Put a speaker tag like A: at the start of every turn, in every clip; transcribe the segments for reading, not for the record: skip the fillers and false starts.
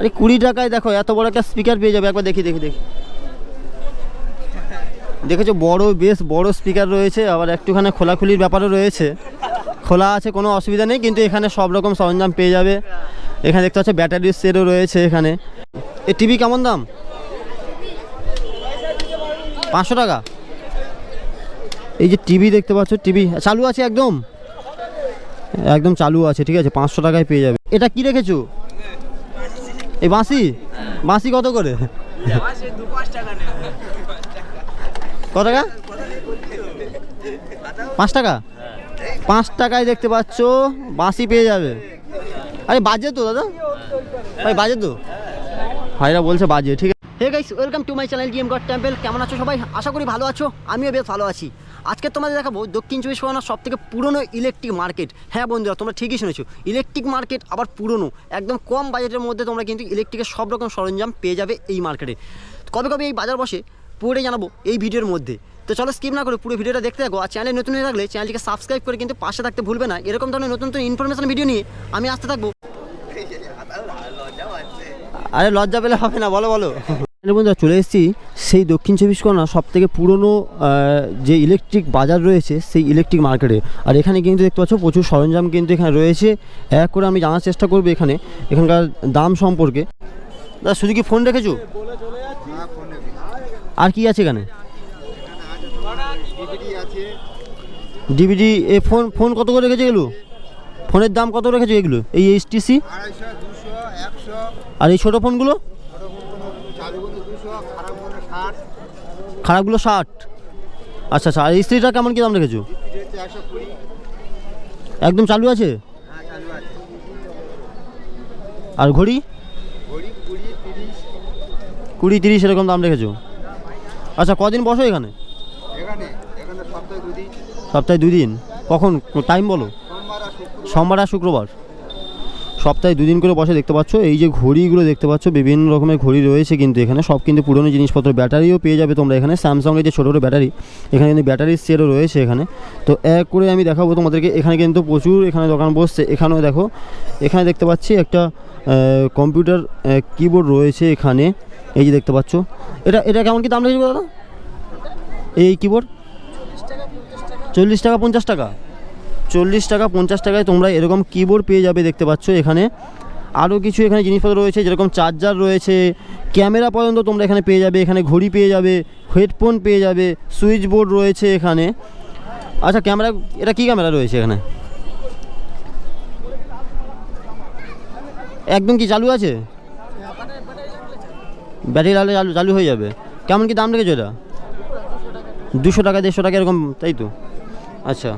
A: আরে 20 টাকায় দেখো এত বড় একটা স্পিকার পেয়ে যাবে। একবার দেখি দেখেছো, বেশ বড় স্পিকার রয়েছে, আবার একটুখানি খোলাখুলির ব্যাপারও রয়েছে। খোলা আছে, কোনো অসুবিধা নেই, কিন্তু এখানে সব রকম সরঞ্জাম পেয়ে যাবে। এখানে দেখতে পাচ্ছ ব্যাটারির সেটও রয়েছে এখানে। এই টিভি কেমন দাম? 500 টাকা। এই যে টিভি দেখতে পাচ্ছ, টিভি চালু আছে, একদম চালু আছে, ঠিক আছে, 500 টাকায় পেয়ে যাবে। এটা কি রেখেছো? এই বাঁশি কত করে? কত টাকা? 5 টাকা। 5 টাকায় দেখতে পাচ্ছ বাঁশি পেয়ে যাবে। আরে বাজে তো দাদা, ভাই বাজে তো, ভাইরা বলছে বাজে, ঠিক আছে। Hey guys, welcome to my channel DM god temple. কেমন আছো সবাই? আশা করি ভালো আছো, আমিও বেশ ভালো আছি। আজকে তোমাদের দেখাবো দক্ষিণ চব্বিশ পরগনার সবথেকে পুরনো ইলেকট্রিক মার্কেট। হ্যাঁ বন্ধুরা, তোমরা ঠিকই শুনেছো, ইলেকট্রিক মার্কেট, আবার পুরনো, একদম কম বাজেটের মধ্যে তোমরা কিন্তু ইলেকট্রিকের সব রকম সরঞ্জাম পেয়ে যাবে এই মার্কেটে। কবে কবে এই বাজার বসে পুরোটাই জানাবো এই ভিডিওর মধ্যে। তো চলো স্কিপ না করে পুরো ভিডিওটা দেখতে থাকো। আর চ্যানেল নতুন হয়ে থাকলে চ্যানেলটিকে সাবস্ক্রাইব করে কিন্তু পাশে থাকতে ভুলবে না। এরকম ধরনের নতুন নতুন ইনফরমেশন ভিডিও নিয়ে আমি আসতে থাকবো। আরে লজ্জা পেলে হবে না, বলো বন্ধুরা, চলে এসেছি সেই দক্ষিণ চব্বিশ পরগনা সব থেকে পুরনো যে ইলেকট্রিক বাজার রয়েছে সেই ইলেকট্রিক মার্কেটে। আর এখানে কিন্তু দেখতে পাচ্ছ প্রচুর সরঞ্জাম কিন্তু এখানে রয়েছে। এক করে আমি জানার চেষ্টা করবো এখানকার দাম সম্পর্কে। দাদা শুধু কি ফোন রেখেছো? আর কি আছে এখানে? ডিভিডি। এ ফোন কত করে রেখেছে এগুলো? ফোনের দাম কত রেখেছে এগুলো? এই HTC আর এই ছোটো ফোনগুলো? খারাপগুলো 60। আচ্ছা। আর এই স্ত্রীটা কেমন কি দাম রেখেছো? একদম চালু আছে। আর ঘড়ি 20-30 এরকম দাম রেখেছো। আচ্ছা, কদিন বসো এখানে? সপ্তাহে 2 দিন। কখন টাইম বলো? সোমবার আর শুক্রবার। সপ্তাহে 2 দিন করে বসে। দেখতে পাচ্ছ এই যে ঘড়িগুলো দেখতে পাচ্ছ, বিভিন্ন রকমের ঘড়ি রয়েছে কিন্তু এখানে, সব কিন্তু পুরনো জিনিসপত্র। ব্যাটারিও পেয়ে যাবে তোমরা এখানে, স্যামসাংয়ের যে ছোটো ছোটো ব্যাটারি, এখানে কিন্তু ব্যাটারির সেটও রয়েছে এখানে। তো এক করে আমি দেখাবো তোমাদেরকে। এখানে কিন্তু প্রচুর এখানে দোকান বসছে। এখানেও দেখো, এখানে দেখতে পাচ্ছি একটা কম্পিউটার কিবোর্ড রয়েছে এখানে। এই যে দেখতে পাচ্ছ, এটা কেমন কি দাম রেখেছে দাদা? এই কিবোর্ড 40 টাকা 50 টাকা। 40 টাকা 50 টাকায় তোমরা এরকম কিবোর্ড পেয়ে যাবে। দেখতে পাচ্ছ এখানে আরও কিছু এখানে জিনিসপত্র রয়েছে, যেরকম চার্জার রয়েছে, ক্যামেরা পর্যন্ত তোমরা এখানে পেয়ে যাবে। এখানে ঘড়ি পেয়ে যাবে, হেডফোন পেয়ে যাবে, সুইচ বোর্ড রয়েছে এখানে। আচ্ছা, ক্যামেরা, এটা কি ক্যামেরা রয়েছে এখানে? একদম কি চালু আছে? ব্যাটারি লাগালে চালু হয়ে যাবে। কেমন কি দাম রেখেছো এটা? 200 টাকা 150 টাকা এরকম, তাই তো? আচ্ছা,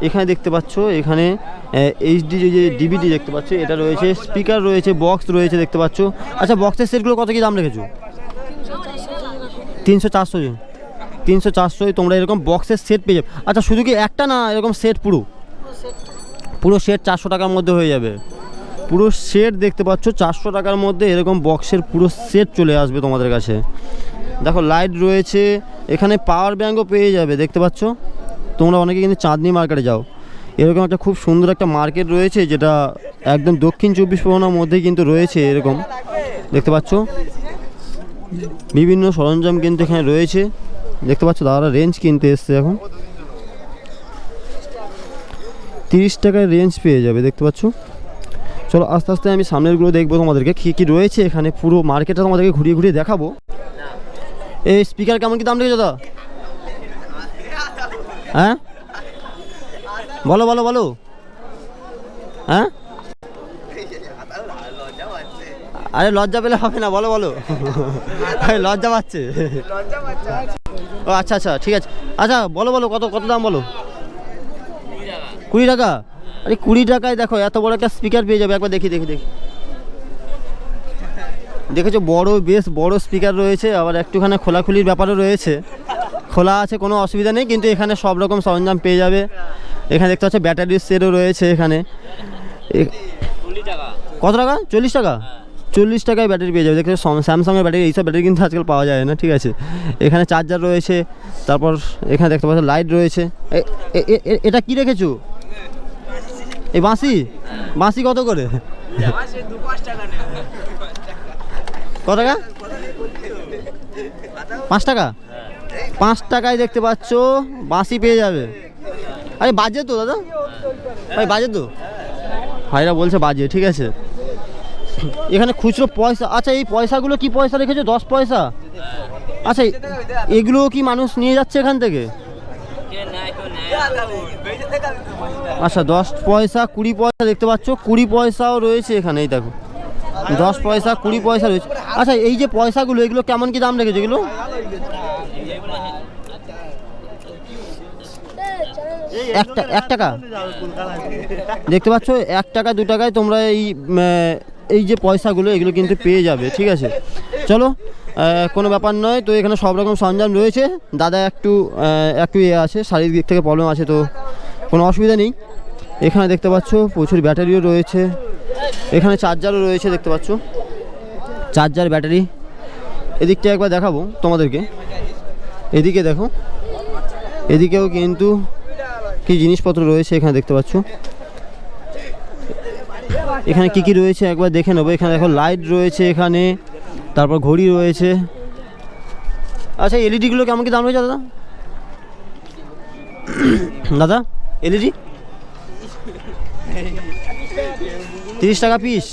A: এখানে দেখতে পাচ্ছ এখানে HD যে DVD দেখতে পাচ্ছ, এটা রয়েছে, স্পিকার রয়েছে, বক্স রয়েছে দেখতে পাচ্ছ। আচ্ছা, বক্সের সেটগুলো কত কি দাম রেখেছো? 300-400 তোমরা এরকম বক্সের সেট পেয়ে যাবে। আচ্ছা, শুধু কি একটা না, এরকম সেট পুরো সেট 400 টাকার মধ্যে হয়ে যাবে। পুরো সেট দেখতে পাচ্ছ 400 টাকার মধ্যে এরকম বক্সের পুরো সেট চলে আসবে তোমাদের কাছে। দেখো লাইট রয়েছে এখানে, পাওয়ার ব্যাঙ্কও পেয়ে যাবে। দেখতে পাচ্ছ তোমরা অনেকে কিন্তু চাঁদনি মার্কেটে যাও, এরকম একটা খুব সুন্দর একটা মার্কেট রয়েছে, যেটা একদম দক্ষিণ চব্বিশ পরগনার মধ্যে কিন্তু রয়েছে। এরকম দেখতে পাচ্ছ বিভিন্ন সরঞ্জাম কিন্তু এখানে রয়েছে। দেখতে পাচ্ছ দাদারা রেঞ্জ কিনতে এসছে এখন। 30 টাকায় রেঞ্জ পেয়ে যাবে। দেখতে পাচ্ছ। চলো আস্তে আস্তে আমি সামনেরগুলো দেখবো তোমাদেরকে কী কী রয়েছে এখানে। পুরো মার্কেটটা তোমাদেরকে ঘুরিয়ে দেখাবো। এই স্পিকার কেমন কি দাম রেখেছো দাদা? হ্যাঁ বলো হ্যাঁ। আরে লজ্জা পেলে হবে না, বলো লজ্জা পাচ্ছে। ও আচ্ছা, ঠিক আছে। আচ্ছা বলো কত দাম বলো? 20 টাকা। আরে 20 টাকায় দেখো এত বড় একটা স্পিকার পেয়ে যাবে। একবার দেখি দেখেছো, বেশ বড় স্পিকার রয়েছে, আবার একটুখানি খোলাখুলির ব্যাপারও রয়েছে। খোলা আছে, কোনো অসুবিধা নেই, কিন্তু এখানে সব রকম সরঞ্জাম পেয়ে যাবে। এখানে দেখতে পাচ্ছ ব্যাটারির সেটও রয়েছে এখানে। কত টাকা? 40 টাকা। 40 টাকায় ব্যাটারি পেয়ে যাবে। দেখতে স্যামসাংয়ের ব্যাটারি, এইসব ব্যাটারি কিন্তু আজকাল পাওয়া যায় না, ঠিক আছে। এখানে চার্জার রয়েছে, তারপর এখানে দেখতে পাচ্ছ লাইট রয়েছে। এটা কি রেখেছো? এই বাঁশি কত করে? কত টাকা? 5 টাকা? 5 টাকায় দেখতে পাচ্ছ বাঁশি পেয়ে যাবে। আরে বাজে তো দাদা, ভাই বাজে তো, ভাইরা বলছে বাজে, ঠিক আছে। এখানে খুচরো পয়সা, আচ্ছা এই পয়সাগুলো কি পয়সা রেখেছো? 10 পয়সা। আচ্ছা এগুলো কি মানুষ নিয়ে যাচ্ছে এখান থেকে? আচ্ছা 10 পয়সা 20 পয়সা দেখতে পাচ্ছ, 20 পয়সাও রয়েছে এখানে, এই দেখো 10 পয়সা 20 পয়সা রয়েছে। আচ্ছা এই যে পয়সাগুলো এগুলো কেমন কি দাম রেখেছে এগুলো? এক টাকা দেখতে পাচ্ছ, 1 টাকা 2 টাকায় তোমরা এই যে পয়সাগুলো এগুলো কিন্তু পেয়ে যাবে, ঠিক আছে। চলো কোনো ব্যাপার নয়। তো এখানে সব রকম সরঞ্জাম রয়েছে। দাদা একটু আছে, শারীরিক দিক থেকে প্রবলেম আছে, তো কোনো অসুবিধা নেই। এখানে দেখতে পাচ্ছ প্রচুর ব্যাটারিও রয়েছে, এখানে চার্জারও রয়েছে দেখতে পাচ্ছ, চার্জার ব্যাটারি। এদিকটা একবার দেখাবো তোমাদেরকে, এদিকে দেখো, এদিকেও কিন্তু কি জিনিসপত্র রয়েছে এখানে দেখতে পাচ্ছ। এখানে কি কি রয়েছে একবার দেখে নেবো। এখানে দেখো লাইট রয়েছে এখানে, তারপর ঘড়ি রয়েছে। আচ্ছা এলইডিগুলো কেমন কি দাম রয়েছে দাদা? দাদা এলইডি 30 টাকা পিস।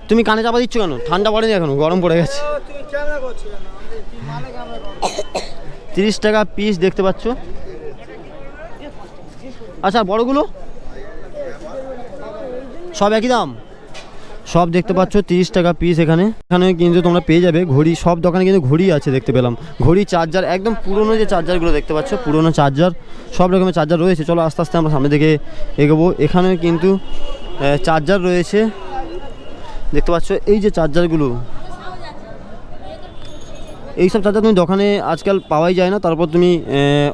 A: তুমি কানে চাপা দিচ্ছ কেন? ঠান্ডা পড়েনি এখনো, গরম পড়ে গেছে। 30 টাকা পিস দেখতে পাচ্ছ। আচ্ছা বড়গুলো সব একই দাম, সব দেখতে পাচ্ছ 30 টাকা পিস। এখানে কিন্তু তোমরা পেয়ে যাবে ঘড়ি, সব দোকানে কিন্তু ঘড়ি আছে দেখতে পেলাম। ঘড়ি, চার্জার, একদম পুরনো যে চার্জারগুলো দেখতে পাচ্ছ, পুরনো চার্জার, সব রকমের চার্জার রয়েছে। চলো আস্তে আস্তে আমরা সামনে দিকে এগোবো। এখানে কিন্তু চার্জার রয়েছে দেখতে পাচ্ছ, এই যে চার্জারগুলো, এইসব চার্জার তুমি দোকানে আজকাল পাওয়াই যায় না। তারপর তুমি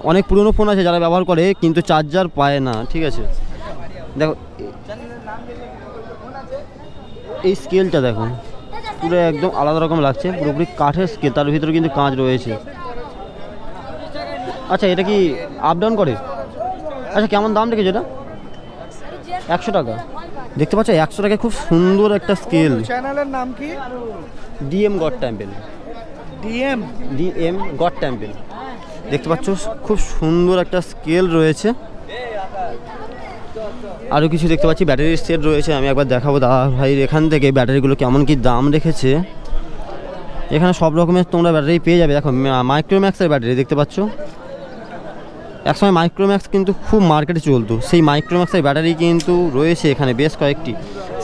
A: অনেক পুরনো ফোন আছে যারা ব্যবহার করে কিন্তু চার্জার পায় না, ঠিক আছে। দেখো এই স্কেলটা দেখো, পুরো একদম আলাদা রকম লাগছে, পুরোপুরি কাঠের স্কেল, তার ভিতরে কিন্তু কাঁচ রয়েছে। আচ্ছা এটা কি আপ ডাউন করে? আচ্ছা কেমন দাম রেখেছে এটা? 100 টাকা দেখতে পাচ্ছ, 100 টাকায় খুব সুন্দর একটা স্কেল।
B: চ্যানেলের নাম কি?
A: DM god temple. DM god temple দেখতে পাচ্ছ, খুব সুন্দর একটা স্কেল রয়েছে। আরও কিছু দেখতে পাচ্ছি, ব্যাটারির সেট রয়েছে, আমি একবার দেখাবো দাদা ভাই এখান থেকে ব্যাটারিগুলো কেমন কি দাম রেখেছে। এখানে সব রকমের তোমরা ব্যাটারি পেয়ে যাবে। দেখো মাইক্রোম্যাক্সের ব্যাটারি দেখতে পাচ্ছ, একসময় মাইক্রোম্যাক্স কিন্তু খুব মার্কেটে চলতো, সেই মাইক্রোম্যাক্সের ব্যাটারি কিন্তু রয়েছে এখানে বেশ কয়েকটি।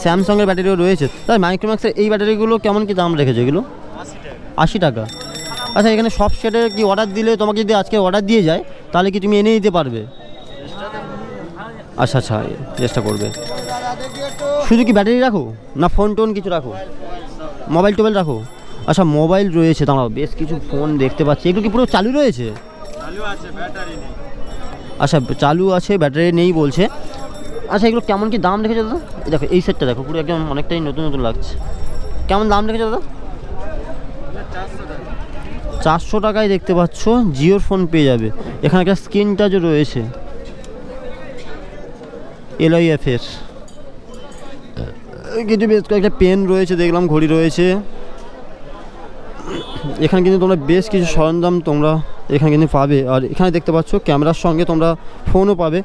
A: স্যামসংয়ের ব্যাটারিও রয়েছে। তাই মাইক্রোম্যাক্সের এই ব্যাটারিগুলো কেমন কি দাম রেখেছে এগুলো? 80 টাকা। আচ্ছা এখানে সব সেটের কি অর্ডার দিলে, তোমাকে যদি আজকে অর্ডার দিয়ে যায় তাহলে কি তুমি এনে দিতে পারবে? আচ্ছা আচ্ছা চেষ্টা করবে। শুধু কি ব্যাটারি রাখো না ফোন টোন কিছু রাখো? মোবাইল টোবাইল রাখো? আচ্ছা মোবাইল রয়েছে, দাঁড়াও বেশ কিছু ফোন দেখতে পাচ্ছি। এগুলো কি পুরো চালু রয়েছে? আচ্ছা চালু আছে, ব্যাটারি নেই বলছে। আচ্ছা এগুলো কেমন কি দাম রেখেছে দাদা? দেখো এই সেটটা দেখো, পুরো একদম অনেকটাই নতুন নতুন লাগছে। কেমন দাম রেখেছে দাদা? 400 টাকায় দেখতে পাচ্ছ জিওর ফোন পেয়ে যাবে। এখানে একটা স্ক্রিন টাচও রয়েছে, LIF-এর কিছু বেশ কয়েকটা পেন রয়েছে দেখলাম, ঘড়ি রয়েছে। এখানে কিন্তু তোমরা বেশ কিছু সরঞ্জাম তোমরা এখানে কিন্তু পাবে। আর এখানে দেখতে পাচ্ছ ক্যামেরার সঙ্গে তোমরা ফোনও পাবে।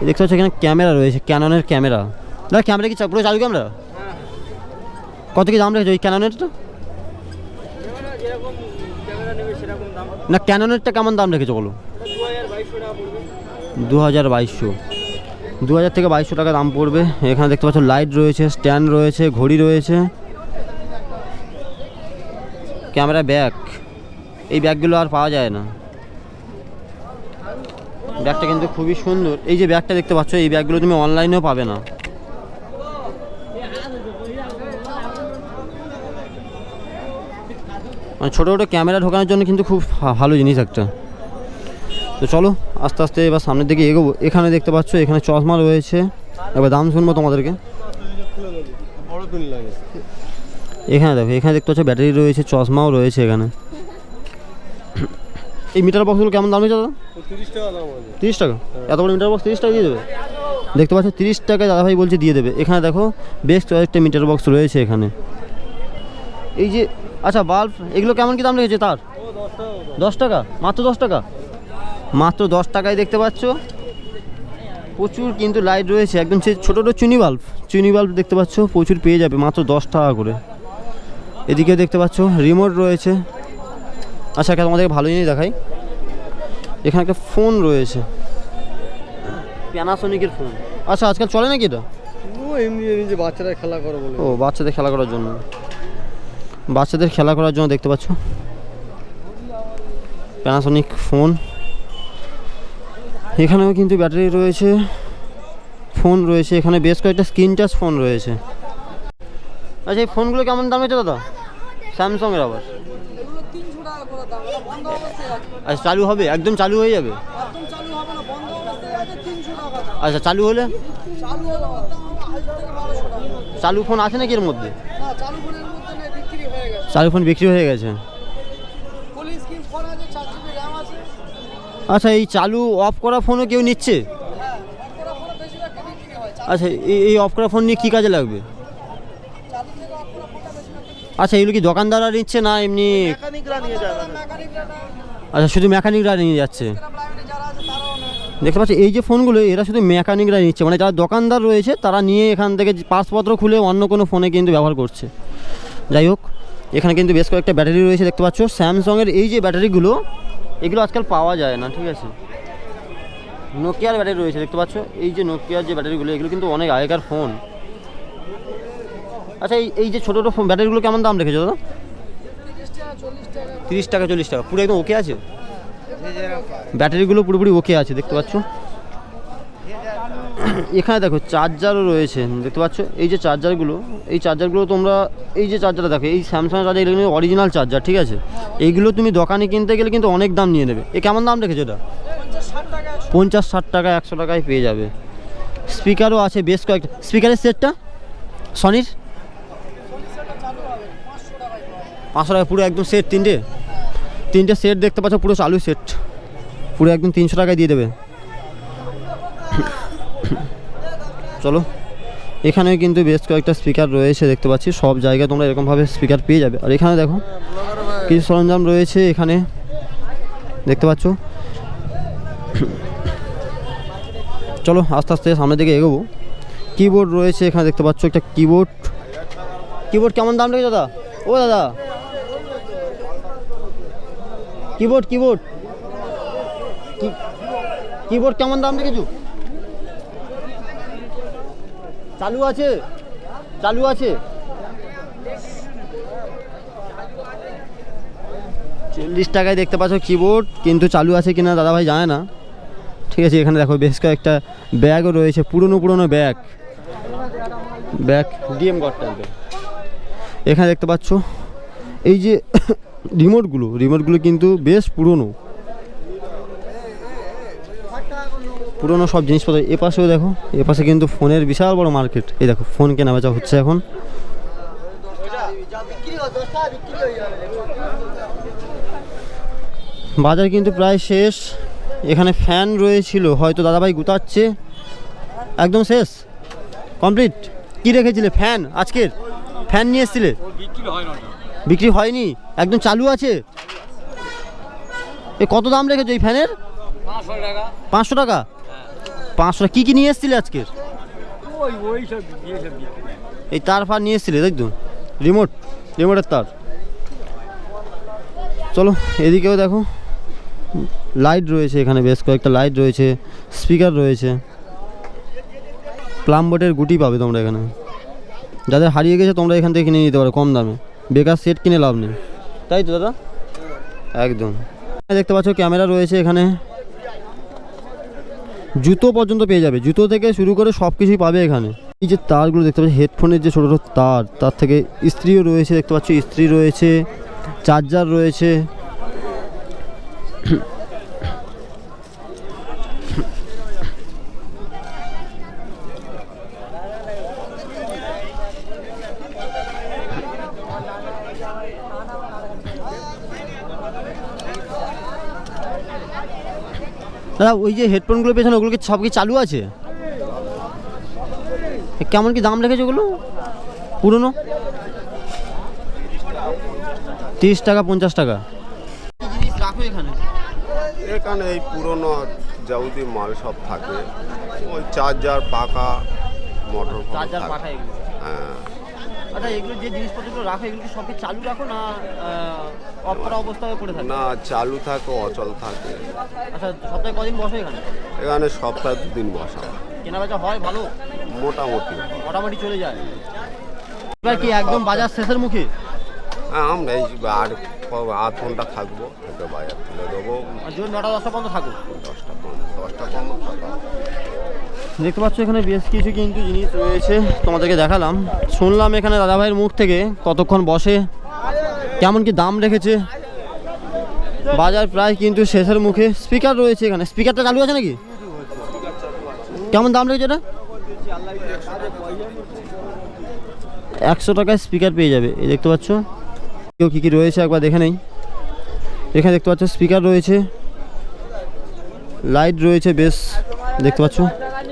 A: দেখতে পাচ্ছ এখানে ক্যামেরা রয়েছে, ক্যাননের ক্যামেরা। দাদা ক্যামেরা কি পুরো চালু ক্যামেরা? কত কি দাম রেখেছে ওই ক্যাননেরটা? না ক্যাননেরটা কেমন দাম রেখেছো বলো? 2200। 2000 থেকে 2200 টাকা দাম পড়বে। এখানে দেখতে পাচ্ছ লাইট রয়েছে, স্ট্যান্ড রয়েছে, ঘড়ি রয়েছে, ক্যামেরা ব্যাগ। এই ব্যাগগুলো আর পাওয়া যায় না। ব্যাগটা কিন্তু খুবই সুন্দর। এই যে ব্যাগটা দেখতে পাচ্ছ, এই ব্যাগগুলো তুমি অনলাইনেও পাবে না। মানে ছোটো ছোটো ক্যামেরা ঢোকানোর জন্য কিন্তু খুব ভালো জিনিস একটা। তো চলো আস্তে আস্তে এবার সামনের দিকে এগোবো। এখানে দেখতে পাচ্ছ এখানে চশমা রয়েছে, এবার দাম শুনবো তোমাদেরকে। এখানে দেখো, এখানে দেখতে পাচ্ছ ব্যাটারি রয়েছে, চশমাও রয়েছে এখানে। এই মিটার বক্সগুলো কেমন দাম রয়েছে দাদা? 30 টাকা দাম আছে। 30 টাকা? এত বড় মিটার বক্স 30 টাকা দিয়ে দেবে? দেখতে পাচ্ছ 30 টাকায় দাদাভাই বলছে দিয়ে দেবে। এখানে দেখো বেশ কয়েকটা মিটার বক্স রয়েছে এখানে। এই যে আচ্ছা বাল্ব এগুলো কেমন কি দাম রেখেছে তার? 10 টাকা, মাত্র 10 টাকা, মাত্র 10 টাকায় দেখতে পাচ্ছ। প্রচুর কিন্তু লাইট রয়েছে, একদম সে ছোটো ছোটো চুনি বাল্ব দেখতে পাচ্ছ, প্রচুর পেয়ে যাবে মাত্র 10 টাকা করে। এদিকে দেখতে পাচ্ছ রিমোট রয়েছে। আচ্ছা তোমাদেরকে ভালো জিনিস দেখাই, এখানে একটা ফোন রয়েছে, প্যানাসোনিকের ফোন। আচ্ছা আজকাল চলে নাকি এটা?
B: এমনি যে বাচ্চারা খেলা করে বলে।
A: ও বাচ্চাদের খেলা করার জন্য, বাচ্চাদের খেলা করার জন্য দেখতে পাচ্ছ প্যানাসোনিক ফোন। এখানেও কিন্তু ব্যাটারি রয়েছে, ফোন রয়েছে, এখানে বেশ কয়েকটা স্ক্রিন টাচ ফোন রয়েছে। আচ্ছা এই ফোনগুলো কেমন দাম হয়েছে দাদা? স্যামসংয়ের আবার? আচ্ছা চালু হবে, একদম চালু হয়ে যাবে? আচ্ছা চালু হলে, চালু ফোন আছে নাকি এর মধ্যে? চালু ফোন বিক্রি হয়ে গেছে। আচ্ছা এই চালু অফ করা ফোনও কেউ নিচ্ছে? আচ্ছা এই অফ করা ফোন নিয়ে কী কাজে লাগবে? আচ্ছা এগুলো কি দোকানদাররা নিচ্ছে না এমনি? আচ্ছা শুধু মেকানিকরা নিয়ে যাচ্ছে। দেখতে পাচ্ছি এই যে ফোনগুলো এরা শুধু মেকানিকরা নিচ্ছে, মানে যারা দোকানদার রয়েছে তারা নিয়ে এখান থেকে পাসপত্র খুলে অন্য কোনো ফোনে কিন্তু ব্যবহার করছে। যাই হোক এখানে কিন্তু বেশ কয়েকটা ব্যাটারি রয়েছে দেখতে পাচ্ছ স্যামসংয়ের। এই যে ব্যাটারিগুলো এগুলো আজকাল পাওয়া যায় না, ঠিক আছে। নোকিয়ার ব্যাটারি রয়েছে দেখতে পাচ্ছ, এই যে নোকিয়ার যে ব্যাটারিগুলো এগুলো কিন্তু অনেক আগেকার ফোন। আচ্ছা এই যে ছোটো ছোটো ব্যাটারিগুলো কেমন দাম রেখেছো দাদা? 30 টাকা 40 টাকা, পুরো একদম ওকে আছে ব্যাটারিগুলো, পুরোপুরি ওকে আছে দেখতে পাচ্ছ। এখানে দেখো চার্জারও রয়েছে দেখতে পাচ্ছ, এই যে চার্জারগুলো, এই চার্জারগুলো তোমরা, এই যে চার্জারটা দেখো এই স্যামসাং চার্জার, এগুলো কিন্তু অরিজিনাল চার্জার, ঠিক আছে। এইগুলো তুমি দোকানে কিনতে গেলে কিন্তু অনেক দাম নিয়ে নেবে। এ কেমন দাম রেখেছো এটা? 50-60 টাকা 100 টাকায় পেয়ে যাবে। স্পিকারও আছে বেশ কয়েকটা, স্পিকারের সেটটা সনির 500 টাকা পুরো একদম সেট, তিনটে সেট দেখতে পাচ্ছ, পুরো চালু সেট, পুরো একদম 300 টাকায় দিয়ে দেবে। চলো এখানেও কিন্তু বেশ কয়েকটা স্পিকার রয়েছে দেখতে পাচ্ছি, সব জায়গায় তোমরা এরকমভাবে স্পিকার পেয়ে যাবে। আর এখানে দেখো কিছু সরঞ্জাম রয়েছে এখানে দেখতে পাচ্ছ। চলো আস্তে আস্তে সামনের দিকে এগোবো। কিবোর্ড রয়েছে এখানে দেখতে পাচ্ছ, একটা কিবোর্ড কেমন দাম রেখেছে দাদা? ও দাদা কিবোর্ড কেমন দাম রেখেছো? চালু আছে 40 টাকায় দেখতে পাচ্ছ কিবোর্ড, কিন্তু চালু আছে কিনা দাদাভাই জানে না, ঠিক আছে। এখানে দেখো বেশ কয়েকটা ব্যাগও রয়েছে, পুরনো ব্যাগ ডিএম গড টাইপের। এখানে দেখতে পাচ্ছ এই যে রিমোটগুলো কিন্তু বেশ পুরনো সব জিনিসপত্র। এপাশেও দেখো, এপাশে কিন্তু ফোনের বিশাল বড় মার্কেট। এই দেখো ফোন কেনা বেচা হচ্ছে এখন। বাজার কিন্তু প্রায় শেষ। এখানে ফ্যান রয়েছিল, হয়তো দাদাভাই গুতাচ্ছে, একদম শেষ কমপ্লিট। কি রেখেছিলে? ফ্যান, আজকের ফ্যান নিয়ে এসেছিলে? বিক্রি হয়নি, একদম চালু আছে। এ কত দাম রেখেছো এই ফ্যানের? 500 টাকা। 500 টাকা। কী নিয়ে এসেছিলে আজকের? এই তার ফার নিয়ে এসেছিলে, তাই তো? রিমোটের তার। চলো এদিকেও দেখো লাইট রয়েছে, এখানে বেশ কয়েকটা লাইট রয়েছে, স্পিকার রয়েছে, প্লাম বোর্ডের গুটি পাবে তোমরা এখানে। যাদের হারিয়ে গেছে তোমরা এখান থেকে কিনে নিতে পারো কম দামে, বেকার সেট কিনে লাভ নেই, তাই তো দাদা? একদম। দেখতে পাচ্ছ ক্যামেরা রয়েছে এখানে, জুতো পর্যন্ত পেয়ে যাবে, জুতো থেকে শুরু করে সব কিছুই পাবে এখানে। এই যে তারগুলো দেখতে পাচ্ছি, হেডফোনের যে ছোটো ছোটো তার থেকে ইস্ত্রিও রয়েছে দেখতে পাচ্ছ, ইস্ত্রি রয়েছে, চার্জার রয়েছে। দাদা ওই যে হেডফোনগুলো পেছনে ওগুলো কি সব কি চালু আছে? কেমন কি দাম রেখেছে ওগুলো পুরনো? 30 টাকা 50 টাকা। কি জিনিস রাখো এখানে?
C: এখানে এই পুরনো যাবতি মাল সব থাকে, ওই চার্জার, পাকা, মোটর
A: চার্জার পাখা এগুলো।
C: হ্যাঁ।
A: আচ্ছা এগুলো যে জিনিসপত্রগুলো রাখো এগুলো কি সব কি চালু রাখো না অফ করা অবস্থায় পড়ে থাকে?
C: না, চালু থাকে, অচল থাকে।
A: আচ্ছা সপ্তাহে কদিন বসো এখানে?
C: এখানে সপ্তাহে 2 দিন বসা,
A: কেনা বেচা হয় ভালো?
C: মোটামুটি।
A: মোটামুটি চলে যায়। এবার কি একদম বাজার শেষের মুখে?
C: হ্যাঁ, আমরা এই আর আধ ঘন্টা থাকবো, থেকে বাজার তুলে দেবো।
A: আর যদি 9টা 10টা পর্যন্ত থাকো?
C: 10টা পর্যন্ত থাকা।
A: দেখতে পাচ্ছ এখানে বেশ কিছু কিন্তু জিনিস রয়েছে, তোমাদেরকে দেখালাম। শুনলাম এখানে দাদাভাইয়ের মুখ থেকে কতক্ষণ বসে, কেমন কি দাম রেখেছে। বাজার প্রায় কিন্তু শেষের মুখে। স্পিকার রয়েছে এখানে, স্পিকারটা চালু আছে নাকি? কেমন দাম রেখেছে এটা? 100 টাকায় স্পিকার পেয়ে যাবে। এই দেখতে পাচ্ছ কেউ কী কী রয়েছে একবার দেখে নেই। এখানে দেখতে পাচ্ছ স্পিকার রয়েছে, লাইট রয়েছে বেশ দেখতে পাচ্ছ,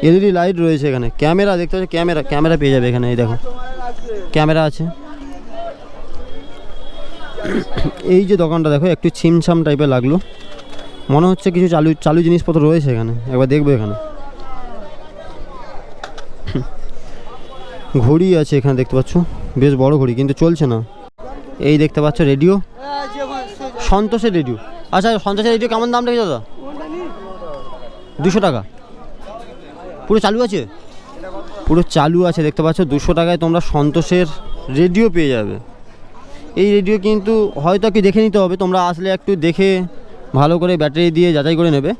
A: এলইডি লাইট রয়েছে এখানে। ক্যামেরা দেখতে পাচ্ছ, ক্যামেরা পেয়ে যাবে এখানে। এই দেখো ক্যামেরা আছে। এই যে দোকানটা দেখো একটু ছিমছাম টাইপের লাগলো, মনে হচ্ছে কিছু চালু জিনিসপত্র রয়েছে এখানে। একবার দেখবো এখানে। ঘড়ি আছে এখানে দেখতে পাচ্ছ, বেশ বড় ঘড়ি কিন্তু চলছে না। এই দেখতে পাচ্ছ রেডিও, সন্তোষের রেডিও। আচ্ছা সন্তোষের রেডিও কেমন দাম রেখেছে দাদা? 200 টাকা। পুরো চালু আছে? পুরো চালু আছে দেখতে পাচ্ছ। 200 টাকায় তোমরা সন্তোষের রেডিও পেয়ে যাবে। এই রেডিও কিন্তু হয়তো একটু দেখে নিতে হবে, তোমরা আসলে একটু দেখে ভালো করে ব্যাটারি দিয়ে যাচাই করে নেবে।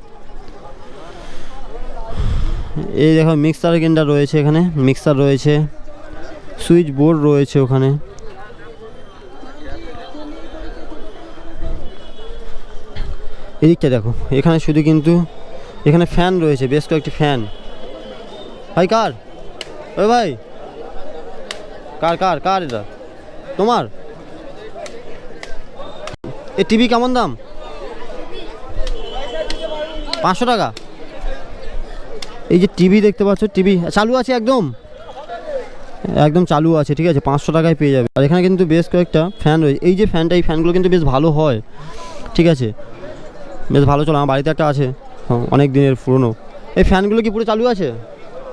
A: এই দেখো মিক্সার গ্রাইন্ডার রয়েছে এখানে, মিক্সার রয়েছে, সুইচ বোর্ড রয়েছে ওখানে। এদিকটা দেখো এখানে শুধু কিন্তু এখানে ফ্যান রয়েছে, বেশ কয়েকটি ফ্যান। ভাই কার? ওই ভাই কার কার কার এটা তোমার? এই টিভি কেমন দাম? 500 টাকা। এই যে টিভি দেখতে পাচ্ছ, টিভি চালু আছে, একদম একদম চালু আছে, ঠিক আছে। 500 টাকায় পেয়ে যাবে। আর এখানে কিন্তু বেশ কয়েকটা ফ্যান রয়েছে। এই যে ফ্যানটা, এই ফ্যানগুলো কিন্তু বেশ ভালো হয়, ঠিক আছে, বেশ ভালো চলে। আমার বাড়িতে একটা আছে, অনেক দিনের পুরনো। এই ফ্যানগুলো কি পুরো চালু আছে?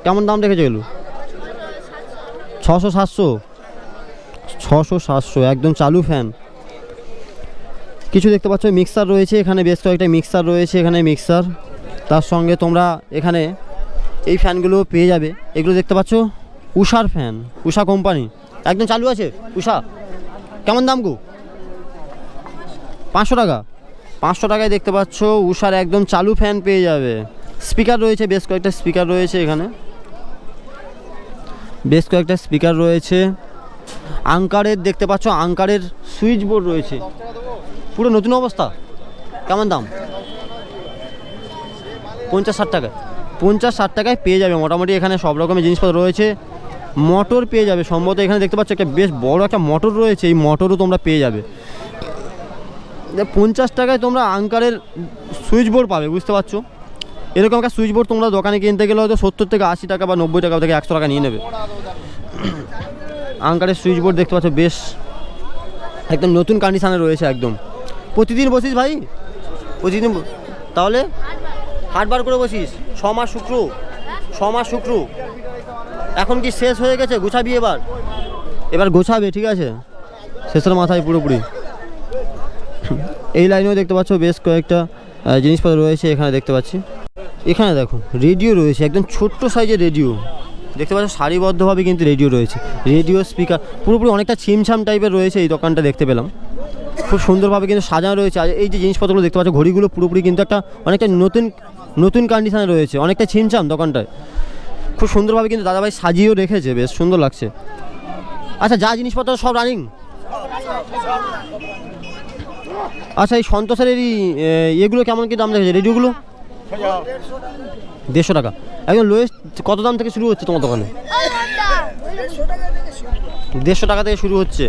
A: কেমন দাম রেখেছে এগুলো? 600-700 একদম চালু ফ্যান। কিছু দেখতে পাচ্ছ মিক্সার রয়েছে এখানে, বেশ কয়েকটা মিক্সার রয়েছে এখানে, মিক্সার। তার সঙ্গে তোমরা এখানে এই ফ্যানগুলো পেয়ে যাবে। এগুলো দেখতে পাচ্ছ উষার ফ্যান, উষা কোম্পানি, একদম চালু আছে উষা। কেমন দাম গো? 500 টাকা। 500 টাকায় দেখতে পাচ্ছ উষার একদম চালু ফ্যান পেয়ে যাবে। স্পিকার রয়েছে, বেশ কয়েকটা স্পিকার রয়েছে এখানে, বেশ কয়েকটা স্পিকার রয়েছে। আঙ্কারের দেখতে পাচ্ছ, আঙ্কারের সুইচ বোর্ড রয়েছে, পুরো নতুন অবস্থা। কেমন দাম? 50-60 টাকা। 50-60 টাকায় পেয়ে যাবে মোটামুটি। এখানে সব রকমের জিনিসপত্র রয়েছে। মোটর পেয়ে যাবে সম্ভবত। এখানে দেখতে পাচ্ছ একটা বেশ বড় একটা মোটর রয়েছে, এই মোটরও তোমরা পেয়ে যাবে। 50 টাকায় তোমরা আঙ্কারের সুইচ বোর্ড পাবে, বুঝতে পারছো। এরকম একটা সুইচ বোর্ড তোমরা দোকানে কিনতে গেলে হয়তো 70 থেকে 80 টাকা বা 90 টাকা থেকে 100 টাকা নিয়ে নেবে। আঙ্কারের সুইচ বোর্ড দেখতে পাচ্ছ বেশ একদম নতুন কন্ডিশনে রয়েছে একদম। প্রতিদিন বসিস ভাই? প্রতিদিন তাহলে হাটবার করে বসিস? 6 মাস শুক্র। এখন কি শেষ হয়ে গেছে? গোছাবি এবার গোছাবে, ঠিক আছে, শেষের মাথায় পুরোপুরি। এই লাইনেও দেখতে পাচ্ছ বেশ কয়েকটা জিনিসপত্র রয়েছে এখানে দেখতে পাচ্ছি। এখানে দেখো রেডিও রয়েছে, একদম ছোট্ট সাইজের রেডিও দেখতে পাচ্ছ, সারিবদ্ধভাবে কিন্তু রেডিও রয়েছে। রেডিও স্পিকার পুরোপুরি অনেকটা ছিমছাম টাইপের রয়েছে এই দোকানটা দেখতে পেলাম। খুব সুন্দরভাবে কিন্তু সাজানো রয়েছে। আর এই যে জিনিসপত্রগুলো দেখতে পাচ্ছ, ঘড়িগুলো পুরোপুরি কিন্তু একটা অনেকটা নতুন কন্ডিশনে রয়েছে, অনেকটা ছিমছাম দোকানটায়। খুব সুন্দরভাবে কিন্তু দাদাভাই সাজিয়েও রেখেছে, বেশ সুন্দর লাগছে। আচ্ছা যা জিনিসপত্র সব রানিং। আচ্ছা এই সন্তোষের এগুলো কেমন কি দাম রেখেছে রেডিওগুলো? 150 টাকা। একদম লোয়েস্ট কত দাম থেকে শুরু হচ্ছে তোমার দোকানে? 150 টাকা থেকে শুরু হচ্ছে।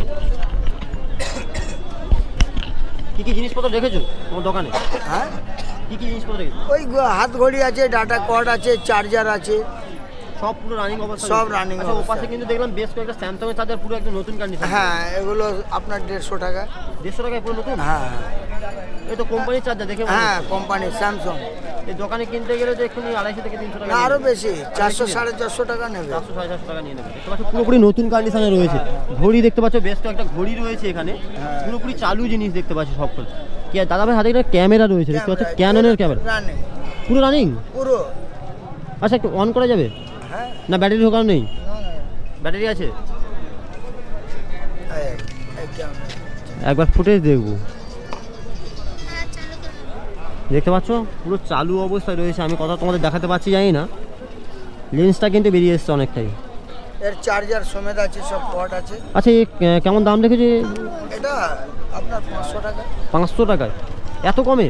A: কি কি জিনিসপত্র রেখেছো তোমার দোকানে?
D: হ্যাঁ,
A: কি কি জিনিসপত্র রেখেছো?
D: ওই হাত ঘড়ি আছে, ডাটা কর্ড আছে, চার্জার আছে।
A: সব পুরো রানিং অবস্থা
D: সব
A: রয়েছে।
D: running
A: আচ্ছা, ও
D: অবস্থা।
A: পাশে কিন্তু দেখলাম বেশ কয়েকটা স্যামসাং এর চার্জার পুরো একদম নতুন কন্ডিশন।
D: হ্যাঁ এগুলো আপনার 150 টাকা।
A: 150 টাকায় পুরো নতুন?
D: হ্যাঁ
A: এই তো কোম্পানির চার্জার দেখে মনে
D: হ্যাঁ
A: হচ্ছে।
D: Company Samsung.
A: এই দোকানে কিনতে গেলে তো এক্ষুনি 250 থেকে 300 টাকা
D: না আরও
A: নেবে।
D: বেশি, 400 450 টাকা নেবে।
A: 400 450 টাকা নিয়ে নেবে। দেখতে পাচ্ছ পুরোপুরি নতুন কন্ডিশনে রয়েছে। ঘড়ি দেখতে পাচ্ছ, বেশ কয়েকটা ঘড়ি রয়েছে এখানে, পুরোপুরি চালু জিনিস দেখতে পাচ্ছ সব কিছু। কি আর দাদা ভাই হাতে একটা ক্যামেরা রয়েছে দেখতে পাচ্ছ, ক্যাননের ক্যামেরা
D: রানিং
A: পুরো রানিং।
D: পুরো।
A: আচ্ছা, একটু অন করা যাবে
D: হ্যাঁ
A: না? ব্যাটারি ঢোকানো নেই?
D: না না
A: ব্যাটারি আছে?
D: এই ক্যামেরা।
A: একবার ফুটেজ দেখবো। দেখতে পাচ্ছ পুরো চালু অবস্থায় রয়েছে। আমি কথা তোমাদের দেখাতে পারছি জানি না, লেন্সটা কিন্তু বেরিয়ে এসছে অনেকটাই।
D: এর চার্জার সমেত আছে, সব পট আছে।
A: আচ্ছা, এ কেমন দাম রেখেছে?
D: এটা আপনার 500 টাকা।
A: 500 টাকায়? এত কমে?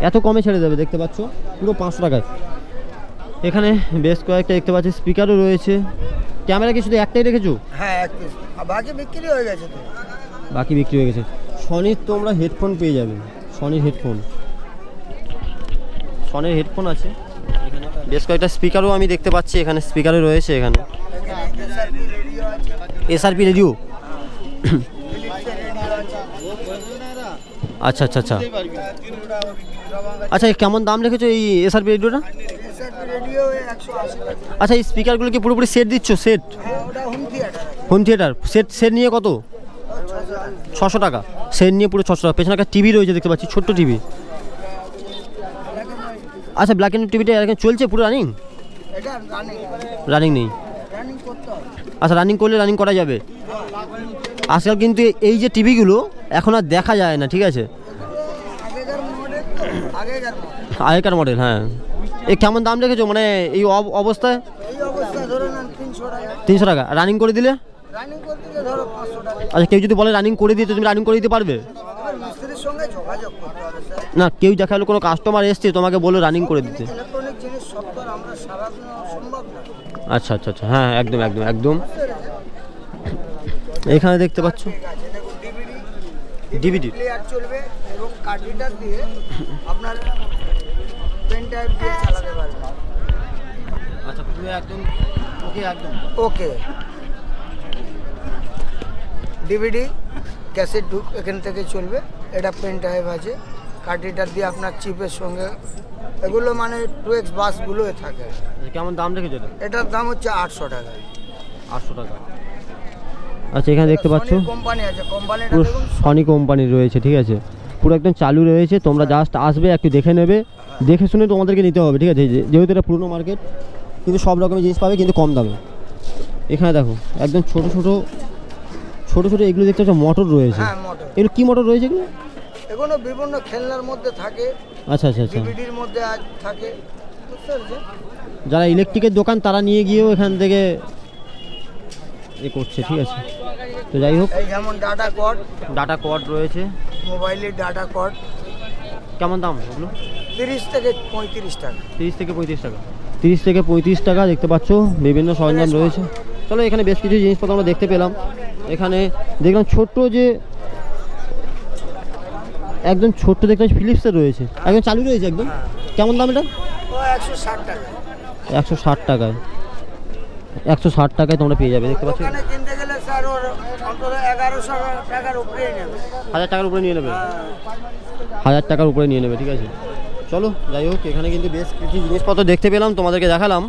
A: এত কমে ছেড়ে দেবে দেখতে পাচ্ছ, পুরো 500 টাকায়। এখানে বেশ কয়েকটা দেখতে পাচ্ছি, স্পিকারও রয়েছে। ক্যামেরা কি শুধু একটাই রেখেছো?
D: হ্যাঁ এক পিস, আর বাকি বিক্রি হয়ে গেছে তো।
A: বাকি বিক্রি হয়ে গেছে। সনির তোমরা হেডফোন পেয়ে যাবে, সনির হেডফোন, সনির হেডফোন আছে এখানে। বেশ কয়েকটা স্পিকারও আমি দেখতে পাচ্ছি এখানে, স্পিকারও রয়েছে এখানে।
D: এসআরপি রেডিও আছে।
A: SRP radio?
D: ফিলিপসের রেডিও আছে।
A: আচ্ছা আচ্ছা আচ্ছা আচ্ছা, কেমন দাম রেখেছো এই এসআরপি রেডিওটা?
D: এসআরপি রেডিও 180 টাকা।
A: আচ্ছা, এই স্পিকারগুলো কি পুরোপুরি সেট দিচ্ছ? সেট?
D: হ্যাঁ ওটা হোম থিয়েটার আছে।
A: Home theatre set? সেট নিয়ে কত? 600 টাকা। সেট নিয়ে পুরো 600 টাকা। পেছনে একটা টিভি রয়েছে দেখতে পাচ্ছি, ছোট্ট টিভি। আচ্ছা, ব্ল্যাক অ্যান্ড টিভিটা এখন চলছে পুরো রানিং?
D: এটা রানিং।
A: রানিং নেই?
D: রানিং করতে হবে।
A: আচ্ছা, রানিং করলে রানিং করা যাবে। আজকাল কিন্তু এই যে টিভিগুলো এখন আর দেখা যায় না, ঠিক আছে?
D: আগেকার মডেল, আগেকার মডেল।
A: আগেকার মডেল, হ্যাঁ। এ কেমন দাম রেখেছো মানে এই অবস্থায়?
D: এই অবস্থা ধরে নেন 300 টাকা।
A: 300 টাকা। রানিং করে দিলে?
D: রানিং করতে গেলে ধরো 500 টাকা।
A: আচ্ছা, কেউ যদি বলে রানিং করে দিতে, তুমি রানিং করে দিতে পারবে?
D: এবার মিস্ত্রির সঙ্গে যোগাযোগ করতে হবে স্যার।
A: না, কেউ দেখা গেলো কোনো কাস্টমার এসছে তোমাকে বললো রানিং করে দিতে।
D: ইলেকট্রনিক জিনিস সব তো আর আমরা সারাদিন সম্ভব না।
A: আচ্ছা আচ্ছা আচ্ছা, হ্যাঁ একদম একদম একদম। এখানে দেখতে পাচ্ছ
D: ঠিক আছে, দেখুন ডিভিডি
A: ডিভিডি।
D: প্লেয়ার চলবে এবং কার্ড রিডার দিয়ে আপনার পেন ড্রাইভ দিয়ে চালাতে পারবেন।
A: আচ্ছা, পুরো একদম ওকে একদম।
D: ওকে, ডিভিডি ক্যাসেট এখান থেকে চলবে। এটা পেন ড্রাইভ আছে, কার্ড রিডার দিয়ে আপনার চিপের সঙ্গে, এগুলো মানে 2X বাসগুলো থাকে।
A: আচ্ছা, কেমন দাম রেখেছো এটা?
D: এটার দাম হচ্ছে 800 টাকা।
A: 800 টাকা। আচ্ছা, এখানে দেখতে পাচ্ছ
D: কোম্পানি আছে, কোম্পানিটা
A: পুরো
D: দেখুন।
A: সনি কোম্পানির রয়েছে, ঠিক আছে? পুরো একদম চালু রয়েছে। তোমরা জাস্ট আসবে, একটু দেখে নেবে, দেখে শুনে তোমাদেরকে নিতে হবে, ঠিক আছে? যেহেতু এটা পুরনো মার্কেট, কিন্তু সব রকমের জিনিস পাবে কিন্তু কম দামে। এখানে দেখো একদম ছোট ছোট ছোট ছোট এগুলো দেখতে পাচ্ছ, মোটর রয়েছে।
D: হ্যাঁ মোটর।
A: এগুলো কি মোটর রয়েছে এগুলো?
D: এগুলো বিভিন্ন খেলনার মধ্যে থাকে,
A: আচ্ছা আচ্ছা আচ্ছা।
D: ডিভিডির মধ্যে থাকে, বুঝতে পেরেছেন?
A: যারা ইলেকট্রিকের দোকান তারা নিয়ে গিয়েও এখান থেকে এ করছে, ঠিক আছে? তো যাই হোক,
D: এই যেমন ডাটা কর্ড,
A: ডাটা কর্ড রয়েছে।
D: মোবাইলের ডাটা কর্ড
A: কেমন দাম ওগুলো?
D: 30 থেকে 35 টাকা।
A: 30 থেকে 35 টাকা। 30 থেকে 35 টাকা দেখতে পাচ্ছ, বিভিন্ন সরঞ্জাম রয়েছে। চলো, এখানে বেশ কিছু জিনিসপত্র আমরা দেখতে পেলাম। এখানে দেখলাম ছোট্ট যে একদম ছোট্ট দেখতে ফিলিপসের রয়েছে, একদম চালু রয়েছে একদম। কেমন দাম এটা?
D: ও 160 টাকা।
A: 160 টাকায়। 160 টাকায় তোমরা পেয়ে যাবে, দেখতে পাচ্ছ।
D: ওখানে কিনতে গেলে স্যার ওর অন্তত 1100 টাকার উপরেই নেবে।
A: 1000 টাকার উপরে নিয়ে নেবে। 1000 টাকার উপরে নিয়ে নেবে, ঠিক আছে? চলো, যাই হোক, এখানে কিন্তু বেশ কিছু জিনিসপত্র দেখতে পেলাম, তোমাদেরকে দেখালাম।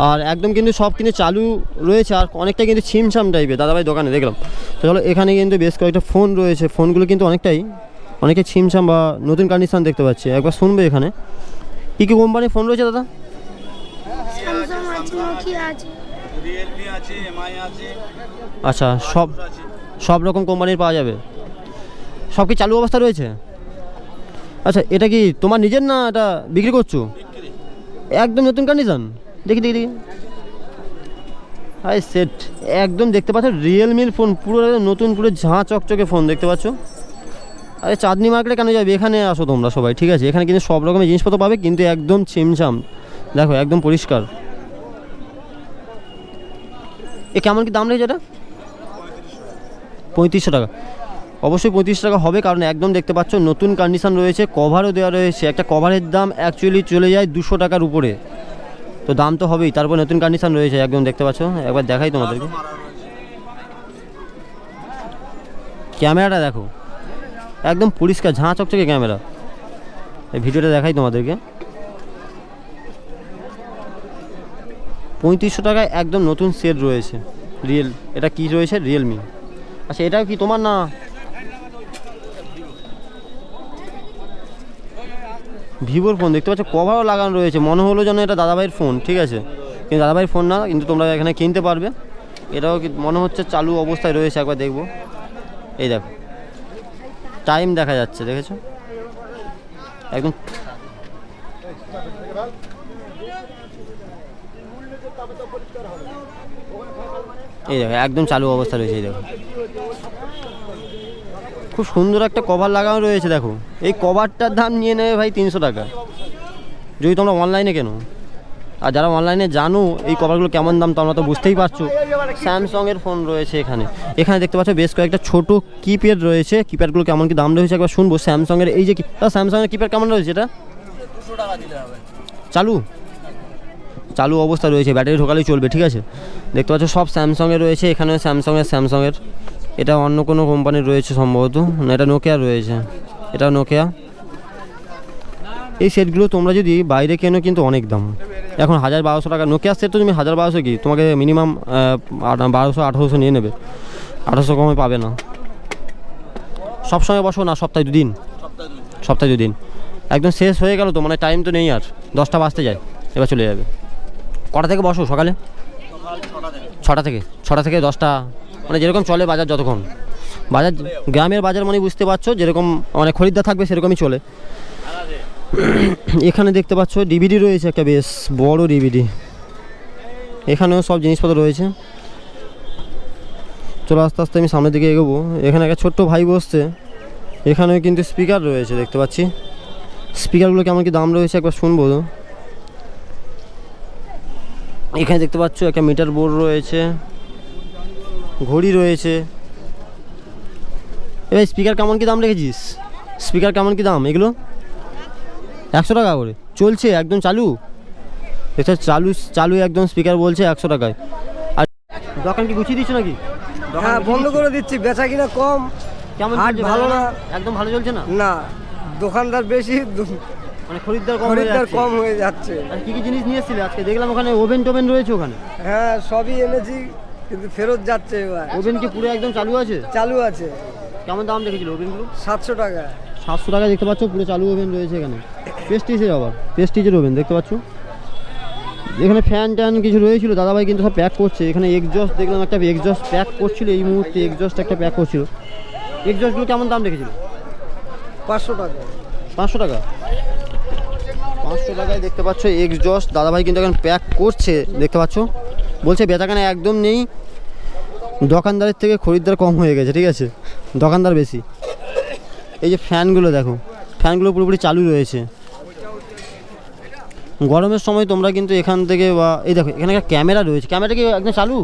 A: আর একদম কিন্তু সব কিন্তু চালু রয়েছে, আর অনেকটা কিন্তু ছিমছাম টাইপের দাদাভাই দোকানে দেখলাম। তো চলো, এখানে কিন্তু বেশ কয়েকটা ফোন রয়েছে। ফোনগুলো কিন্তু অনেকে ছিমছাম বা নতুন কন্ডিশন দেখতে পাচ্ছি। একবার শুনবে এখানে কী কী কোম্পানির ফোন রয়েছে দাদা?
E: স্যামসাং আছে, নোকিয়া আছে,
F: রিয়েলমি আছে, এমআই আছে।
A: আচ্ছা, সব রকম কোম্পানির পাওয়া যাবে? সব কি চালু অবস্থা রয়েছে? আচ্ছা, এটা কি তোমার নিজের না এটা বিক্রি করছো? একদম নতুন কন্ডিশন। দেখি দেখি দেখি। হাই সেট একদম দেখতে পাচ্ছ, রিয়েলমির ফোন, পুরো একদম নতুন, পুরো ঝাঁ চকচকে ফোন দেখতে পাচ্ছ। আরে চাঁদনি মার্কেটে কেন যাবে? এখানে আসো তোমরা সবাই, ঠিক আছে? এখানে কিন্তু সব রকমের জিনিসপত্র পাবে, কিন্তু একদম ছিমছাম। দেখো একদম পরিষ্কার। এ কেমন কি দাম রয়েছে এটা? 3500 টাকা। অবশ্যই 35 টাকা হবে, কারণ একদম দেখতে পাচ্ছ নতুন কন্ডিশন রয়েছে, কভারও দেওয়া রয়েছে। একটা কভারের দাম অ্যাকচুয়ালি চলে যায় 200 টাকার উপরে, তো দাম তো হবেই, তারপর নতুন কন্ডিশন রয়েছে একদম দেখতে পাচ্ছ, একবার দেখাই তোমাদেরকে। ক্যামেরাটা দেখো একদম পরিষ্কার ঝাঁ চকচকে ক্যামেরা, এই ভিডিওটা দেখাই তোমাদেরকে। 3500 টাকায় একদম নতুন সেট রয়েছে রিয়েল। এটা কি রয়েছে? রিয়েলমি। আচ্ছা এটাও কি তোমার না? ভিভোর ফোন দেখতে পাচ্ছ, কভারও লাগানো রয়েছে, মনে হলো যেন এটা দাদাভাইয়ের ফোন, ঠিক আছে, কিন্তু দাদাভাইয়ের ফোন না, কিন্তু তোমরা এখানে কিনতে পারবে। এটাও কি মনে হচ্ছে চালু অবস্থায় রয়েছে, একবার দেখবো। এই দেখো টাইম দেখা যাচ্ছে, দেখেছো একদম। এই দেখো একদম চালু অবস্থা রয়েছে, এই দেখো খুব সুন্দর একটা কভার লাগানো রয়েছে। দেখো এই কভারটার দাম নিয়ে নেবে ভাই 300 টাকা যদি তোমরা অনলাইনে কেনো। আর যারা অনলাইনে জানো এই কভারগুলো কেমন দাম তোমরা তো বুঝতেই পারছো। স্যামসংয়ের ফোন রয়েছে এখানে, এখানে দেখতে পাচ্ছ বেশ কয়েকটা ছোট কিপ্যাড রয়েছে। কিপ্যাডগুলো কেমন কি দাম রয়েছে একবার শুনবো। স্যামসংয়ের এই যে স্যামসংয়ের কিপ্যাড কেমন রয়েছে? এটা
F: 200 টাকা দিলে হবে।
A: চালু চালু অবস্থা রয়েছে, ব্যাটারি ঢোকালেই চলবে, ঠিক আছে। দেখতে পাচ্ছ সব স্যামসংয়ের রয়েছে, এখানেও স্যামসংয়ের। এটা অন্য কোনো কোম্পানির রয়েছে সম্ভবত, না এটা নোকিয়া রয়েছে, এটা নোকিয়া। এই সেটগুলো তোমরা যদি বাইরে কেনো কিন্তু অনেক দাম, এখন 1000-1200 টাকা। নোকিয়ার সেট তো তুমি 1000-1200 কি, তোমাকে মিনিমাম 1200-1800 নিয়ে নেবে, 1800 কমে পাবে না। সবসময় বসো না, সপ্তাহে 2 দিন, সপ্তাহে 2 দিন। একদম শেষ হয়ে গেল তো, মানে টাইম তো নেই আর, 10টা বাজতে যায়, এবার চলে যাবে। কটা থেকে বসো? সকালে 6টা থেকে 10টা, মানে যেরকম চলে বাজার, যতক্ষণ বাজার গ্রামের বাজার মানে বুঝতে পারছো, যেরকম মানে খরিদ্দার থাকবে সেরকমই চলে। এখানে দেখতে পাচ্ছ ডিভিডি রয়েছে, একটা বেশ বড় ডিভিডি, এখানেও সব জিনিসপত্র রয়েছে। চলো আস্তে আস্তে আমি সামনের দিকে এগোবো। এখানে একটা ছোট্ট ভাই বসছে, এখানেও কিন্তু স্পিকার রয়েছে দেখতে পাচ্ছি। স্পিকারগুলো কেমন কি দাম রয়েছে একবার শুনবো। এখানে দেখতে পাচ্ছ একটা মিটার বোর্ড রয়েছে, ঘড়ি রয়েছে। এবার স্পিকার কেমন কি দাম রেখেছিস? স্পিকার কেমন কি দাম এগুলো? 100 টাকা করে চলছে, একদম চালু। এটা চালু একদম স্পিকার বলছে 100 টাকায়। আর দোকান কি গুছিয়ে দিচ্ছ নাকি?
B: হ্যাঁ বন্ধ করে দিচ্ছি, বেচা কিনা কম।
A: কেমন
B: হাট
A: চলছে?
B: ভালো না,
A: একদম ভালো চলছে না,
B: না দোকানদার বেশি,
A: মানে খরিদ্দার
B: খরিদ্দার কম হয়ে যাচ্ছে।
A: আর কি কি জিনিস নিয়ে এসেছিলে আজকে? দেখলাম ওখানে ওভেন টোভেন রয়েছে ওখানে।
B: হ্যাঁ সবই এনেছি, কিন্তু ফেরত যাচ্ছে এবার।
A: ওভেন কি পুরো একদম চালু আছে?
B: চালু আছে।
A: কেমন দাম রেখেছিল ওভেনগুলো?
B: 700 টাকা।
A: 700 টাকা দেখতে পাচ্ছ, পুরো চালু ওভেন রয়েছে এখানে। প্রেস্টিজের, আবার প্রেস্টিজের ওভেন দেখতে পাচ্ছ। এখানে ফ্যান ট্যান কিছু রয়েছিল, দাদাভাই কিন্তু সব প্যাক করছে। এখানে এক্সজস্ট দেখলাম, একটা এক্সজস্ট প্যাক করছিল এই মুহূর্তে, এক্সজস্ট একটা প্যাক করছিল। এক্সজস্টগুলো কেমন দাম রেখেছিল?
B: 500 টাকা।
A: 500 টাকা 500 টাকায় দেখতে পাচ্ছ এক্সজস্ট দাদাভাই কিন্তু এখন প্যাক করছে দেখতে পাচ্ছ। বলছে বেচাকেনা একদম নেই, দোকানদারের থেকে খরিদ্দার কম হয়ে গেছে, ঠিক আছে, দোকানদার বেশি। এই যে ফ্যানগুলো দেখো, ফ্যানগুলো পুরোপুরি চালু রয়েছে। গরমের সময় তোমরা কিন্তু এখান থেকে, বা এই দেখো এখানে একটা ক্যামেরা রয়েছে, ক্যামেরা কি একদম চালু?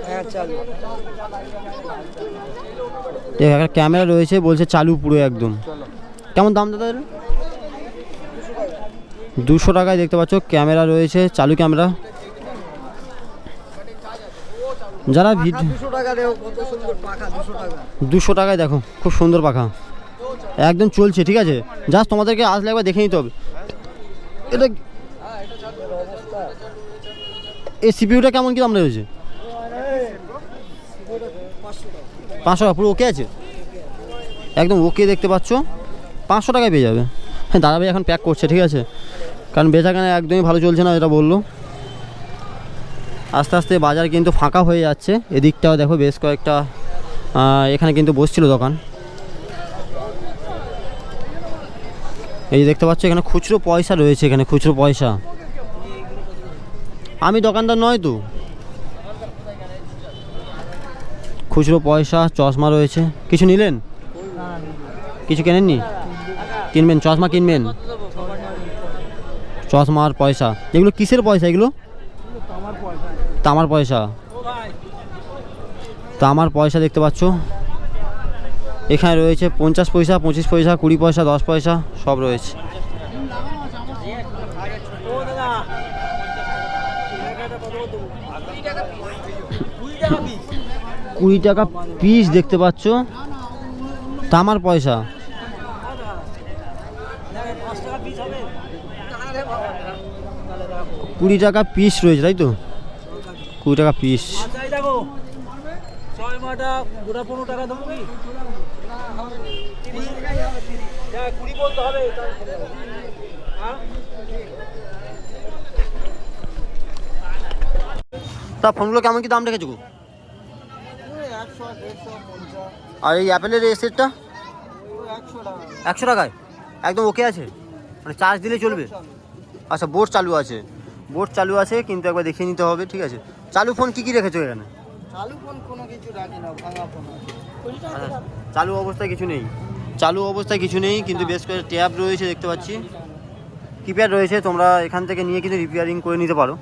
B: হ্যাঁ চালু।
A: একটা ক্যামেরা রয়েছে, বলছে চালু পুরো একদম। কেমন দাম দাদা? 200 টাকায় দেখতে পাচ্ছ ক্যামেরা রয়েছে, চালু ক্যামেরা। যারা
B: 200 টাকা দেও, কত সুন্দর পাখা। 200 টাকা।
A: 200 টাকায় দেখো খুব সুন্দর পাখা, একদম চলছে, ঠিক আছে। জাস্ট তোমাদেরকে আসলে একবার দেখে নিতে হবে। এটা এই সিপিইউটা কেমন কি দাম রয়েছে? 500 টাকা পুরো ওকে আছে, একদম ওকে দেখতে পাচ্ছ। 500 টাকায় পেয়ে যাবে। হ্যাঁ দাদাভাই এখন প্যাক করছে, ঠিক আছে, কারণ বেচাকেনা একদমই ভালো চলছে না, এটা বললো। আস্তে আস্তে বাজার কিন্তু ফাঁকা হয়ে যাচ্ছে। এদিকটাও দেখো বেশ কয়েকটা এখানে কিন্তু বসছিল দোকান। এই যে দেখতে পাচ্ছ এখানে খুচরো পয়সা রয়েছে, এখানে খুচরো পয়সা। আমি দোকানদার নয় তো, খুচরো পয়সা, চশমা রয়েছে। কিছু নিলেন? কিছু কেনেননি? কিনবেন? চশমা কিনবেন? চশমার পয়সা, এগুলো কিসের পয়সা? এগুলো তামার পয়সা। তামার পয়সা দেখতে পাচ্ছ এখানে রয়েছে। 50 পয়সা, 25 পয়সা, 20 পয়সা, 10 পয়সা সব রয়েছে। 20 টাকা পিস দেখতে পাচ্ছ, তামার পয়সা। কুড়ি টাকা পিস রয়েছে তাই তো, 20 টাকা পিস।
F: দেখো 6 মাটা গোটা 15 টাকা দেবো কি? 20 বলতে হবে।
A: তা ফোনগুলো কেমন কি দাম রেখেছো গো? আর এই অ্যাপেলের এই সেটটা 100 টাকায় একদম ওকে আছে, মানে চার্জ দিলে চলবে? আচ্ছা, বোর্ড চালু আছে, বোর্ড চালু আছে, কিন্তু একবার দেখিয়ে নিতে হবে। ঠিক আছে, চালু ফোন কি কি রেখেছো এখানে?
D: চালু ফোন কোনো কিছু রাখি না, ভাঙা ফোন।
A: আচ্ছা, চালু অবস্থায় কিছু নেই, চালু অবস্থায় কিছু নেই, কিন্তু বেশ করে ট্যাব রয়েছে দেখতে পাচ্ছি, কিপ্যাড রয়েছে, তোমরা এখান থেকে নিয়ে কিন্তু রিপেয়ারিং করে নিতে পারো।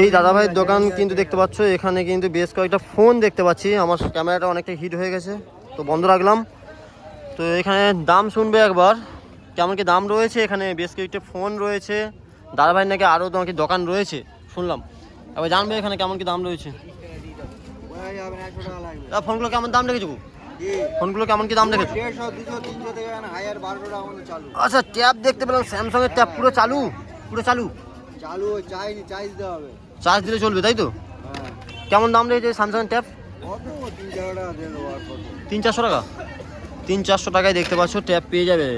A: এই দাদাভাইয়ের দোকান কিন্তু দেখতে পাচ্ছ, এখানে কিন্তু বেশ কয়েকটা ফোন দেখতে পাচ্ছি। আমার ক্যামেরাটা অনেকটা হিট হয়ে গেছে, তো বন্ধ রাখলাম। তো এখানে দাম শুনবে একবার, কেমন কি দাম রয়েছে। এখানে বেশ কয়েকটা ফোন রয়েছে, দাদাভাইয়ের নাকি আরও নাকি দোকান রয়েছে শুনলাম, এবার জানবে এখানে কেমন কি দাম রয়েছে। ফোনগুলো কেমন দাম রেখেছো? ফোনগুলো কেমন কি দাম রেখেছো?
D: 150, 200, 300 থেকে হায়ার 12 টাকা আমাদের চালু।
A: আচ্ছা, ট্যাব দেখতে পেলাম, স্যামসাংয়ের ট্যাব পুরো চালু, পুরো চালু,
D: চালু চার্জ দিতে হবে।
A: চার্জ দিলে চলবে তাই তো?
D: হ্যাঁ,
A: কেমন দাম রয়েছে স্যামসাং ট্যাব?
D: কত 3-4 টাকা দিয়ে দেবো আর কত?
A: 300-400 টাকা, 300-400 টাকায় দেখতে পাচ্ছ ট্যাব পেয়ে যাবে।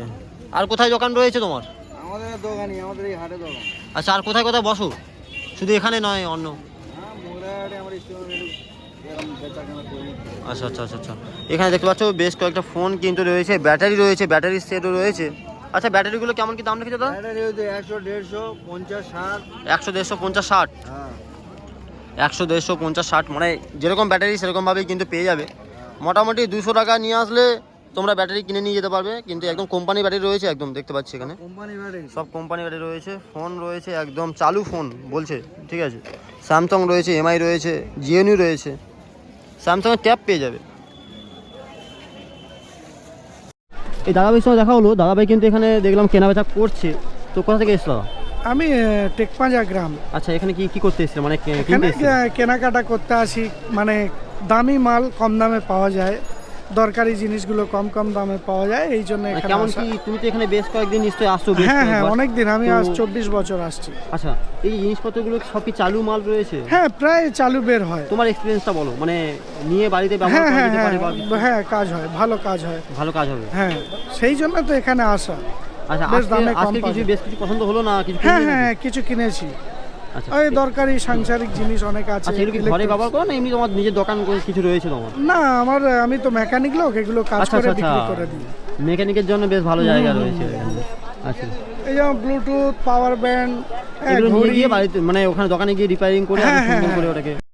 A: আর কোথায় দোকান রয়েছে তোমার?
D: আমাদের দোকানই, আমাদের এই হাটে দোকান।
A: আচ্ছা, আর কোথায় কোথায় বসো? শুধু এখানে নয়, অন্য?
D: হ্যাঁ, মোগরাহাটে আমার স্টেশন এরকম বেচাকেনা করি।
A: আচ্ছা আচ্ছা আচ্ছা আচ্ছা, এখানে দেখতে পাচ্ছ বেশ কয়েকটা ফোন কিন্তু রয়েছে, ব্যাটারি রয়েছে, ব্যাটারির সেটও রয়েছে। আচ্ছা, ব্যাটারিগুলো কেমন কি দাম রেখেছো দাদা?
D: ব্যাটারি হচ্ছে 100, 150, 50, 60।
A: 100, 150, 50, 60?
D: হ্যাঁ,
A: 100, 150, 50, 60, মানে যেরকম ব্যাটারি সেরকমভাবেই কিন্তু পেয়ে যাবে। মোটামুটি 200 টাকা নিয়ে আসলে তোমরা ব্যাটারি কিনে নিয়ে যেতে পারবে, কিন্তু একদম কোম্পানি ব্যাটারি রয়েছে, একদম দেখতে পাচ্ছি এখানে
D: কোম্পানি ব্যাটারি।
A: সব কোম্পানি ব্যাটারি রয়েছে। ফোন রয়েছে একদম চালু ফোন বলছে, ঠিক আছে। স্যামসাং রয়েছে, এমআই রয়েছে, জিওনি রয়েছে, স্যামসাংয়ের ট্যাব পেয়ে যাবে। এই দাদাভাইয়ের সঙ্গে দেখা হলো, দাদাভাই কিন্তু এখানে দেখলাম কেনাবেচা করছে। তো কোথা থেকে এসছো?
B: আমি টেকপাঁজা গ্রাম,
A: আচ্ছা, এখানে কি কি করতে এসেছিলে, মানে
B: এখানে
A: কিনতে এসেছিলে?
B: কেনাকাটা করতে আসি, মানে দামি মাল কম দামে পাওয়া যায়, দরকারি জিনিসগুলো কম কম দামে পাওয়া যায়, এই জন্য
A: মানে
B: এখানে
A: কেমন
B: আসা।
A: কি, তুমি তো এখানে বেশ কয়েকদিন নিশ্চয়ই আসছো? বেশ
B: হ্যাঁ হ্যাঁ,
A: কয়েকবার।
B: অনেক দিন, আমি আজ
A: তো-
B: 24 বছর আসছি।
A: আচ্ছা, এই জিনিসপত্রগুলো সব কি চালু মাল রয়েছে?
B: হ্যাঁ, প্রায় চালু বের হয়।
A: তোমার এক্সপিরিয়েন্সটা বলো, মানে নিয়ে বাড়িতে ব্যবহার
B: হ্যাঁ
A: করা
B: হ্যাঁ
A: যেতে
B: হ্যাঁ
A: পারে বা কিছু?
B: হ্যাঁ, কাজ হয়, ভালো কাজ হয়।
A: ভালো কাজ হবে।
B: হ্যাঁ, সেই জন্য তো এখানে আসা।
A: আচ্ছা,
B: বেশ দামে কম
A: আজকে
B: পাওয়া
A: কিছু
B: যায়।
A: বেশ কিছু পছন্দ হলো না কিছু?
B: হ্যাঁ
A: কিনলে
B: হ্যাঁ,
A: নাকি?
B: কিছু কিনেছি,
A: আচ্ছা,
B: ওই দরকারি সাংসারিক জিনিস অনেক আছে।
A: আচ্ছা, এগুলো কি ঘরে
B: electronics।
A: ব্যবহার করো না এমনি তোমার নিজের দোকান কিছু রয়েছে তোমার?
B: না, আমি তো মেকানিক লোক, এগুলো কাজ
A: আচ্ছা
B: করে
A: আচ্ছা
B: বিক্রি
A: আচ্ছা,
B: করে দিই।
A: মেকানিকের জন্য বেশ ভালো জায়গা রয়েছে এখানে। আচ্ছা,
B: এই যেমন ব্লুটুথ, পাওয়ার ব্যান্ড,
A: এগুলো নিয়ে গিয়ে বাড়িতে, মানে ওখানে দোকানে গিয়ে রিপেয়ারিং করে
B: হ্যাঁ,
A: আবার সুন্দর
B: হ্যাঁ,
A: করে ওটাকে